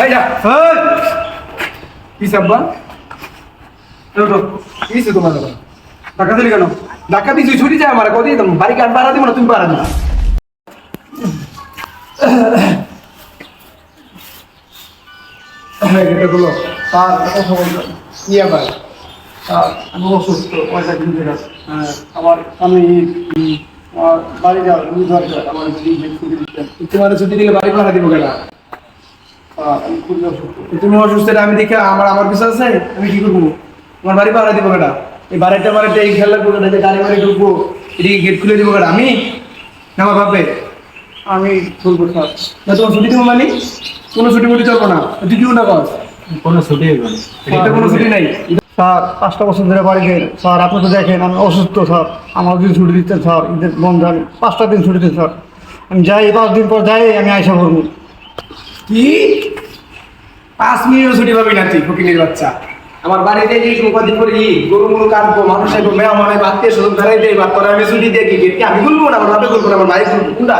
এই যা কি সাব্বা কিছু তোমার টাকা দিলি কেন টাকা দিয়েছি ছুটি যায় আমার কদিন বাড়ি কাঠ ভাড়া দিব না তুমি ভাড়া দিবা এটা হলো তার কথা বলতো কি আবার আমি অসুস্থ পয়সা কিনতে গেছে আমার আমি আমার বাড়ি যাওয়ার তুমি দরকার আমার ছুটি দিচ্ছেন তোমার ছুটি দিলে বাড়ি ভাড়া দিব কেনা আমি খুবই অসুস্থ তুমি অসুস্থ আমি দেখে আমার আমার বিশ্বাস আছে আমি কি করবো আমার বাড়ি ভাড়া দিব কেনা এই বাড়িটা এই খেলা করবো না যে গাড়ি বাড়ি ঢুকবো এদিকে গেট খুলে দিব কেনা আমি না আমার ভাববে আমি খুলবো স্যার না তোমার ছুটি দেবো মানে কোনো ছুটি মুটি চলবো না তুই কি না কর কোনো ছুটি হবে না এটা কোনো ছুটি নাই স্যার 5টা বছর ধরে বাড়িতে স্যার আপনি তো দেখেন আমি অসুস্থ স্যার আমার যদি ছুটি দিচ্ছেন স্যার ঈদের বন্ধ আমি 5টা দিন ছুটি দিন স্যার আমি যাই 5 দিন পর যাই আমি আয়সা করবো কি 5 মিনিটও ছুটি পাবি না তুই ফকিনের বাচ্চা আমার বাড়িতে যে কদিন পরে গরু মুরু কাটবো মানুষ আসবো মেয়া মানে আত্মীয় স্বজন ধরাই দেয় বা তোরা আমি ছুটি দিয়ে কি আমি বলবো না আমার বাপে বলবো না আমার ভাই বলবো কোনটা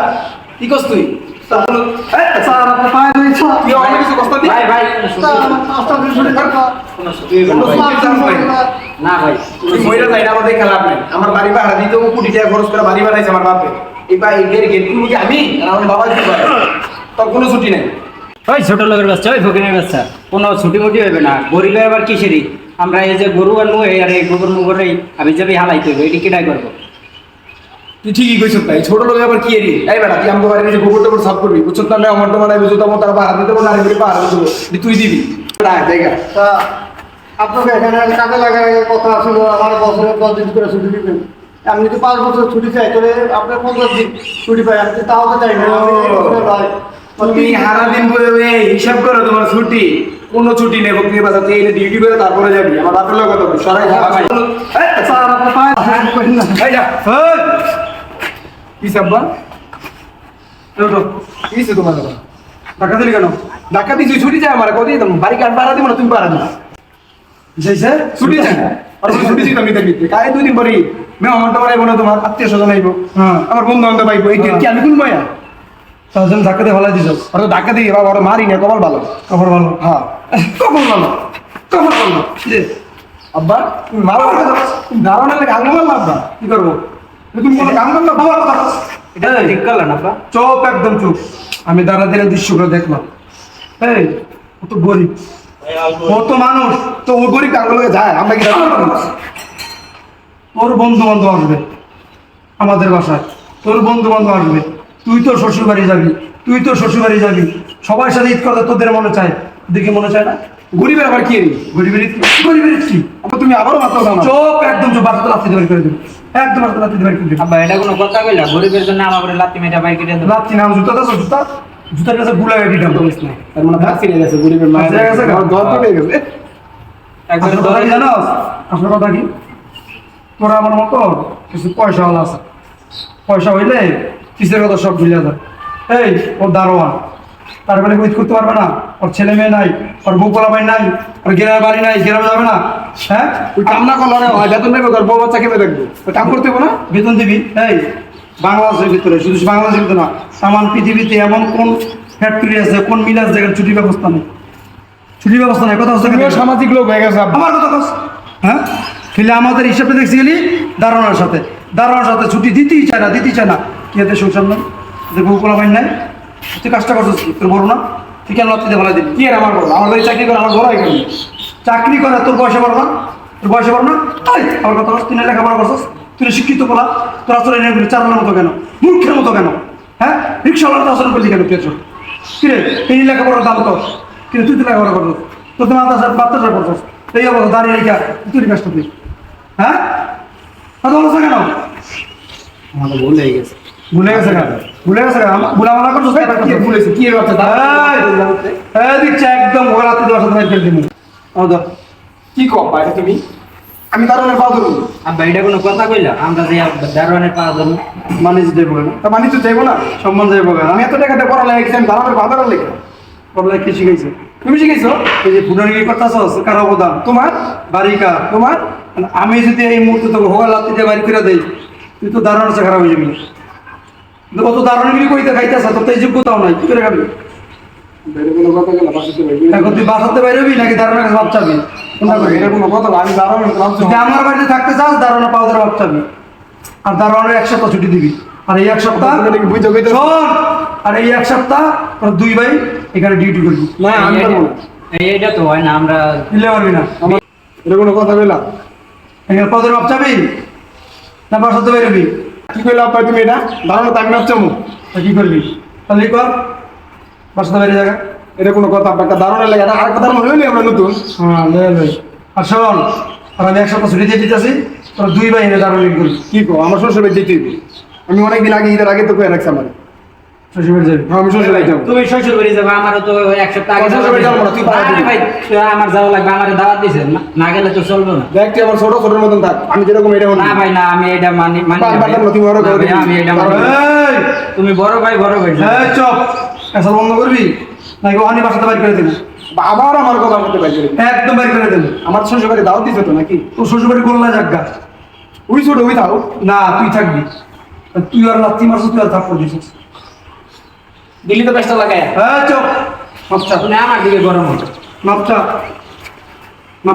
কি করছ তুই স্যার আপনি পায়ে ধরি স্যার তুই অনেক কিছু কষ্ট দিই ভাই ভাই স্যার আমার 5টা দিন ছুটি থাকবে না ভাই তুই মহিলা যাই না আমাদের খেলা নাই আমার বাড়ি ভাড়া দিতে কোটি টাকা খরচ করে বাড়ি বানাইছে আমার বাপে এই বা এই গেট খুলবো কি আমি আর আমার বাবা কি করে তোর কোনো ছুটি নেই ওই ছোট লোকের বাচ্চা ওই ফকিরের বাচ্চা কোনো ছুটি মুটি হবে না গরিবের আবার কিসেরই আমরা এই যে গরু আনবো এই আর এই গোবর মুগরেই আমি যাবি হালাইতে হবে এটি কেটাই করবো তুই ঠিকই কইছ তাই ছোট লোক আবার কি এরি এই বেটা তুই আমাকে বাড়ি গোবর টোবর সাফ করবি বুঝছো না আমার তো মানে বুঝতো আমার তার ভাড়া দিতে না রে ভাড়া দিতে তুই দিবি জায়গা স্যার আপনাকে এখানে কাজে লাগার কথা ছিল আমার বছরে 10 দিন করে ছুটি দিবেন আমি যদি 5 বছর ছুটি চাই তাহলে আপনার 15 দিন ছুটি পাই আমি তাও তো চাই না ভাই তুমি সারা দিন বলে হিসাব করো তোমার ছুটি কোনো ছুটি নেই বকরি বাজাতে এই ডিউটি করে তারপরে যাবি আমার রাতের লোক কথা সরাই স্যার আপনি পায়ে করেন না এই যা কি সাব্বা কিছু তোমার টাকা দিলি কেন টাকা দিয়েছি ছুটি যায় আমার কদিন বাড়ি কাঠ ভাড়া দিব না তুমি ভাড়া দিবা ছুটি যায় আর ছুটি ছিল আমি দেখবি কায় 2 দিন পরে মেহমান তোমার আইবো না তোমার আত্মীয় স্বজন আইবো আমার বন্ধু বান্ধব আইবো এই কি আমি কোন মায়া তাহলে ধাক্কা দিয়ে ভালাই দিছ আর তো ধাক্কা দিই বাবা ওরা মারি না কপাল ভালো খবর ভালো হ্যাঁ কপাল ভালো কপাল ভালো আব্বা তুমি মারো তুমি দাঁড়ানোর লাগে আঙুল মারলাম আব্বা কি করবো তুমি কোনো কাম করলো বাবার কথা এটা ঠিক করলেন আপনার চুপ একদম চুপ আমি দাঁড়া দিনের দৃশ্যগুলো দেখলাম এই ও তো গরিব ও তো মানুষ তো ও গরিব আঙুলকে যায় আমরা কি তোর বন্ধু বান্ধব আসবে আমাদের বাসায় তোর বন্ধু বান্ধব আসবে তুই তোর শ্বশুর বাড়ি যাবি সবার সাথে ঈদ করতে তোদের মনে চায় দেখে মনে চায় না গরিবের আবার কি গরিবের কি আবার তুমি আবারও মাত্র চোপ একদম চোপ বাচ্চা লাত্তি বের করে দেবে একদম বাচ্চা লাত্তি বের করে দেবে আব্বা এটা কোনো কথা কইলা গরিবের জন্য আমার করে লাত্তি মেটা বাইক কেটে দেবো লাত্তি নাম জুতার কাছে গুলা গাড়ি দাম বলিস না তার মানে ভাগ ফিরে গেছে গরিবের মা গেছে ঘর তো পেয়ে গেছে একদম জানোস আসল কথা কি তোরা আমার মতো কিছু পয়সাওয়ালা আছে পয়সা হইলে কিসের কথা সব ভুলে যায় এই ওর দারোয়ান তারপরে উইথ করতে পারবে না ওর ছেলে মেয়ে নাই ওর বউ পোলা ভাই নাই ওর গ্রামের বাড়ি নাই গ্রামে যাবে না হ্যাঁ ওই কাম না করলে হয় বেতন নেবে তোর বউ বাচ্চা কেমন দেখবো ওই কাম করতে হবে না বেতন দিবি এই বাংলাদেশের ভিতরে শুধু বাংলাদেশের ভিতরে না তামান পৃথিবীতে এমন কোন ফ্যাক্টরি আছে কোন মিল আছে যেখানে ছুটির ব্যবস্থা নেই কথা হচ্ছে সামাজিক লোক হয়ে গেছে আমার কথা কস হ্যাঁ ফেলে আমাদের হিসাবে দেখছি গেলি দারোয়ানের সাথে ছুটি দিতেই চায় না কি হাতে সংসার নাই যে বউ পোলা ভাই নাই তুই কাজটা করছিস তোর বড় না তুই কেন লাত্তিতে ভালাই দিবি কি আর আমার বড় আমার বাড়ি চাকরি করে আমার বড় এখানে চাকরি করে তোর বয়সে বড় না তাই আমার কথা তুই না লেখাপড়া করছিস তুই শিক্ষিত বলা তোর আসলে চালানোর মতো কেন মূর্খের মতো কেন হ্যাঁ রিক্সাওয়ালার তো আসলে করলি কেন তুই কিরে এই লেখাপড়ার দাম তো কিন্তু তুই তো লেখাপড়া করছিস তোর তো বাচ্চা করছিস এই অবস্থা দাঁড়িয়ে রেখা তুই কাজটা তুই হ্যাঁ কথা বলছো কেন আমাদের ভুল হয়ে গেছে ভুলে গেছে বুলামালা করছো কি ভুলেছে কি দিচ্ছে একদম ওরাতে দেওয়ার সাথে ফেল দিবি কি কম পাই তুমি আমি দারোয়ানের পা ধরবো আব্বা এটা কোনো কথা কইলা আমরা যে দারোয়ানের পা ধরবো মানিজ যাইবো না তা মানিজ তো যাইবো না সম্মান যাইবো না আমি এত টাকাতে পড়ালেখা গেছি আমি দারোয়ানের পা ধরার লেখা পড়ালেখা কি শিখাইছে তুমি শিখাইছো এই যে ফুটানি করতেছ কার অবদান তোমার বাড়িকা তোমার আমি যদি এই মুহূর্তে তোকে হোগা লাত্তিতে বাড়ি করে দেই তুই তো দারোয়ান আছে খারাপ হয়ে যাবি অত দারুণগিরি কইতে খাইতেছ তোর তো এই যোগ্যতাও নাই কি করে খাবি বেরে কোনো কথা গেল বাসাতে ভাই এখন তুই বাসাতে বাইরে হবি নাকি দারোয়ানের কাছে ভাব চাবি কোনটা করবি? এটা কোনো কথা না, আমি দাঁড়ানো ভাবছি যদি আমার বাড়িতে থাকতে চাস দারোয়ানের পাউদার ভাব চাবি আর দারোয়ানের 1 সপ্তাহ ছুটি দিবি আর এই 1 সপ্তাহ বুঝতে কইতে শোন আর এই 1 সপ্তাহ তোর 2 ভাই এখানে ডিউটি করবি না আমি পারবো না। এইটা তো হয় না আমরা দিলে পারবি না এটা কোনো কথা কইলা এখানে পাউদার ভাব চাবি না বাসাতে বাইরে হবি কি কইলা আপা তুমি এটা দাঁড়ানো তাক নাচমু তা কি করবি তাহলে কর বাসাতে বাইরে জায়গা এটা কোনো কথা আপনার দাঁড়ানো লাগে না আর কথা হইলো আমরা নতুন হ্যাঁ লই আর শোন আর আমি 1 সপ্তাহ ছুটি দিয়ে দিতেছি তোর 2 ভাই এনে দারোয়ানি করবি কি কো আমার শ্বশুর বাড়ি যেতে হইবে আমি অনেকদিন আগে ঈদের আগে তো কয়ে রাখছি আমার শ্বশুর বাড়ি যাবি হ্যাঁ আমি শ্বশুর বাড়ি যাবো তুমি শ্বশুর বাড়ি যাবে আমারও তো 1 সপ্তাহ আগে তোর শ্বশুর বাড়ি যাবো না, তুই পাড়ায় আরে দিবি। ভাই আমার যাওয়া লাগবে আমার দাওয়াত দিছে না গেলে তো চলবে না দেখতে আমার ছোট ছোটর মতন থাক আমি যেরকম এটা না ভাই না আমি এটা মানি মানি না বারবার ভাই। তুমি বড় না করে ভাই, দিবি। আমি এটা মানি না। এই তুমি বড় ভাই এই চপ এসব বন্ধ করবি নাকি ওখানে বাসাতে বাইর করে দেবো আবার আমার কথা বলতে পারছি একদম বাইর করে দেবো আমার শ্বশুর বাড়ি দাওয়াত দিছে তো নাকি তোর শ্বশুর বাড়ি গোল্লা জাগা ওই ছোট ওই থাও না তুই থাকবি আর তুই আর লাত্তি মারছিস তুই আর থাপ্পড় দিছিস দিল্লি তো ব্যস্ত লাগায় এই চপ মাপচা তুমি আমার দিকে গরম হতো মাপচা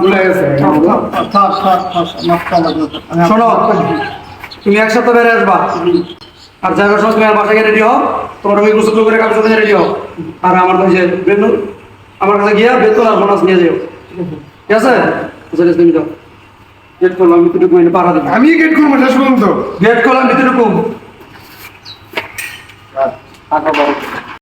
ভুলে গেছে শোনো তুমি 1 সপ্তাহ বেড়ে আসবা আর যাবার সময় তুমি আর বাসায় রেডি হও তোমার ওই গোসল করে কাপড় সাথে রেডি হও আর আমার তো যে বেতন আমার কাছে গিয়া বেতন আর বোনাস নিয়ে যাও ঠিক আছে আচ্ছা তুমি যাও গেট করলাম ভিতরে কইলে পাড়া দেবে আমি গেট করবো শেষ পর্যন্ত গেট করলাম ভিতরে কম টাকা